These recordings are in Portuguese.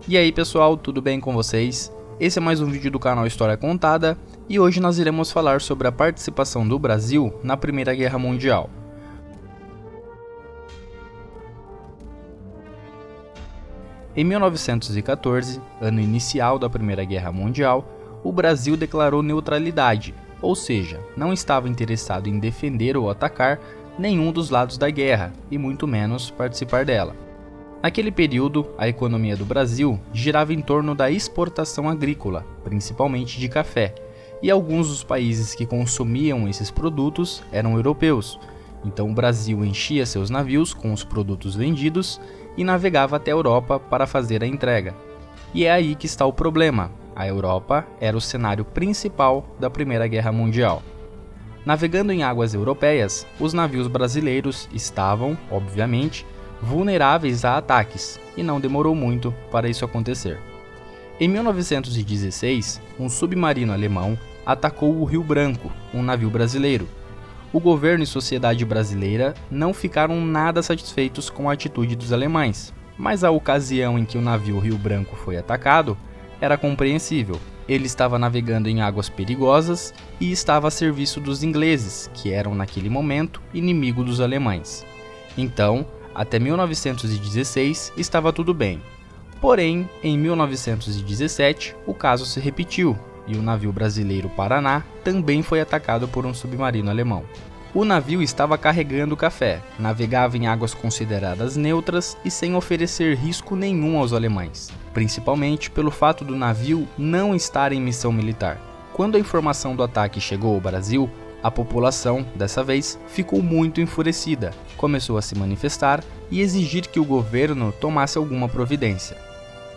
E aí pessoal, tudo bem com vocês? Esse é mais um vídeo do canal História Contada e hoje nós iremos falar sobre a participação do Brasil na Primeira Guerra Mundial. Em 1914, ano inicial da Primeira Guerra Mundial, o Brasil declarou neutralidade, ou seja, não estava interessado em defender ou atacar nenhum dos lados da guerra e muito menos participar dela. Naquele período, a economia do Brasil girava em torno da exportação agrícola, principalmente de café, e alguns dos países que consumiam esses produtos eram europeus. Então o Brasil enchia seus navios com os produtos vendidos e navegava até a Europa para fazer a entrega. E é aí que está o problema: a Europa era o cenário principal da Primeira Guerra Mundial. Navegando em águas europeias, os navios brasileiros estavam, obviamente, vulneráveis a ataques, e não demorou muito para isso acontecer. Em 1916, um submarino alemão atacou o Rio Branco, um navio brasileiro. O governo e sociedade brasileira não ficaram nada satisfeitos com a atitude dos alemães, mas a ocasião em que o navio Rio Branco foi atacado era compreensível. Ele estava navegando em águas perigosas e estava a serviço dos ingleses, que eram naquele momento inimigo dos alemães. Então, até 1916 estava tudo bem. Porém, em 1917, o caso se repetiu e o navio brasileiro Paraná também foi atacado por um submarino alemão. O navio estava carregando café, navegava em águas consideradas neutras e sem oferecer risco nenhum aos alemães, principalmente pelo fato do navio não estar em missão militar. Quando a informação do ataque chegou ao Brasil, a população, dessa vez, ficou muito enfurecida, começou a se manifestar e exigir que o governo tomasse alguma providência.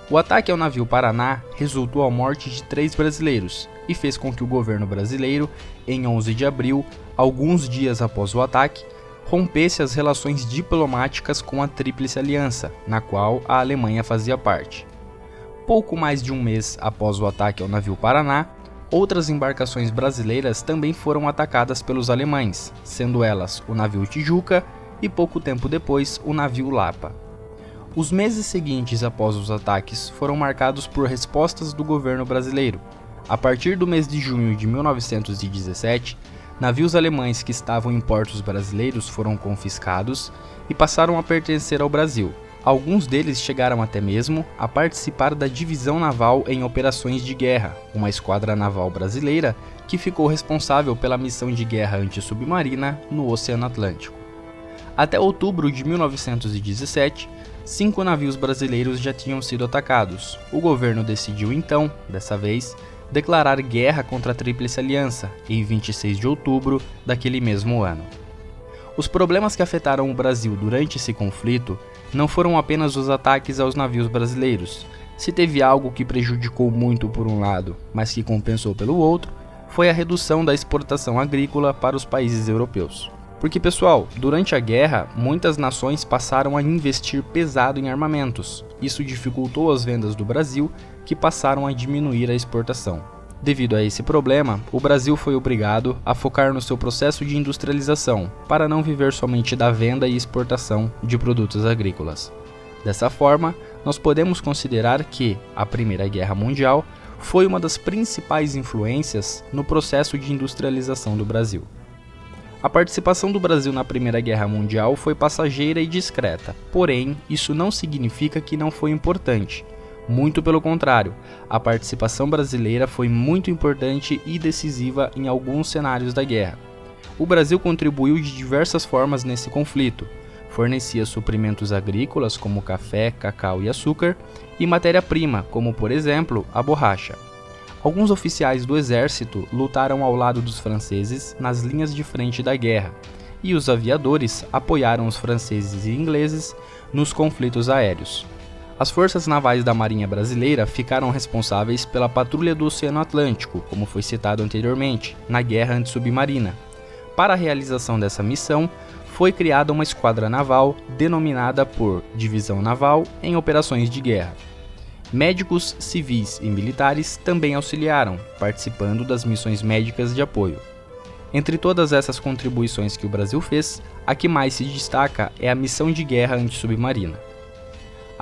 O ataque ao navio Paraná resultou a morte de 3 brasileiros e fez com que o governo brasileiro, em 11 de abril, alguns dias após o ataque, rompesse as relações diplomáticas com a Tríplice Aliança, na qual a Alemanha fazia parte. Pouco mais de um mês após o ataque ao navio Paraná, outras embarcações brasileiras também foram atacadas pelos alemães, sendo elas o navio Tijuca e pouco tempo depois o navio Lapa. Os meses seguintes após os ataques foram marcados por respostas do governo brasileiro. A partir do mês de junho de 1917, navios alemães que estavam em portos brasileiros foram confiscados e passaram a pertencer ao Brasil. Alguns deles chegaram até mesmo a participar da Divisão Naval em Operações de Guerra, uma esquadra naval brasileira que ficou responsável pela missão de guerra antissubmarina no Oceano Atlântico. Até outubro de 1917, 5 navios brasileiros já tinham sido atacados. O governo decidiu então, dessa vez, declarar guerra contra a Tríplice Aliança em 26 de outubro daquele mesmo ano. Os problemas que afetaram o Brasil durante esse conflito não foram apenas os ataques aos navios brasileiros. Se teve algo que prejudicou muito por um lado, mas que compensou pelo outro, foi a redução da exportação agrícola para os países europeus. Porque, pessoal, durante a guerra, muitas nações passaram a investir pesado em armamentos. Isso dificultou as vendas do Brasil, que passaram a diminuir a exportação. Devido a esse problema, o Brasil foi obrigado a focar no seu processo de industrialização, para não viver somente da venda e exportação de produtos agrícolas. Dessa forma, nós podemos considerar que a Primeira Guerra Mundial foi uma das principais influências no processo de industrialização do Brasil. A participação do Brasil na Primeira Guerra Mundial foi passageira e discreta, porém, isso não significa que não foi importante. Muito pelo contrário, a participação brasileira foi muito importante e decisiva em alguns cenários da guerra. O Brasil contribuiu de diversas formas nesse conflito. Fornecia suprimentos agrícolas como café, cacau e açúcar, e matéria-prima, como por exemplo a borracha. Alguns oficiais do exército lutaram ao lado dos franceses nas linhas de frente da guerra, e os aviadores apoiaram os franceses e ingleses nos conflitos aéreos. As forças navais da Marinha Brasileira ficaram responsáveis pela patrulha do Oceano Atlântico, como foi citado anteriormente, na Guerra Antissubmarina. Para a realização dessa missão, foi criada uma esquadra naval denominada por Divisão Naval em Operações de Guerra. Médicos, civis e militares também auxiliaram, participando das missões médicas de apoio. Entre todas essas contribuições que o Brasil fez, a que mais se destaca é a missão de guerra antissubmarina.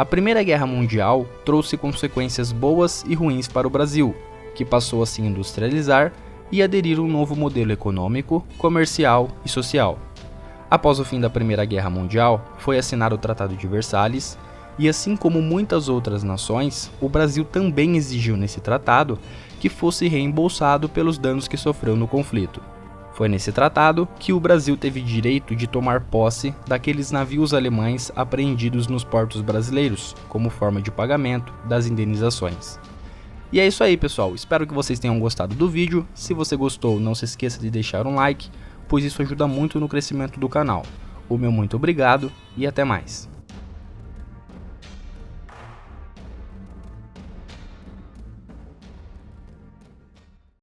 A Primeira Guerra Mundial trouxe consequências boas e ruins para o Brasil, que passou a se industrializar e aderir a um novo modelo econômico, comercial e social. Após o fim da Primeira Guerra Mundial, foi assinado o Tratado de Versalhes, e assim como muitas outras nações, o Brasil também exigiu nesse tratado que fosse reembolsado pelos danos que sofreu no conflito. Foi nesse tratado que o Brasil teve direito de tomar posse daqueles navios alemães apreendidos nos portos brasileiros, como forma de pagamento das indenizações. E é isso aí, pessoal, espero que vocês tenham gostado do vídeo. Se você gostou, não se esqueça de deixar um like, pois isso ajuda muito no crescimento do canal. O meu muito obrigado e até mais.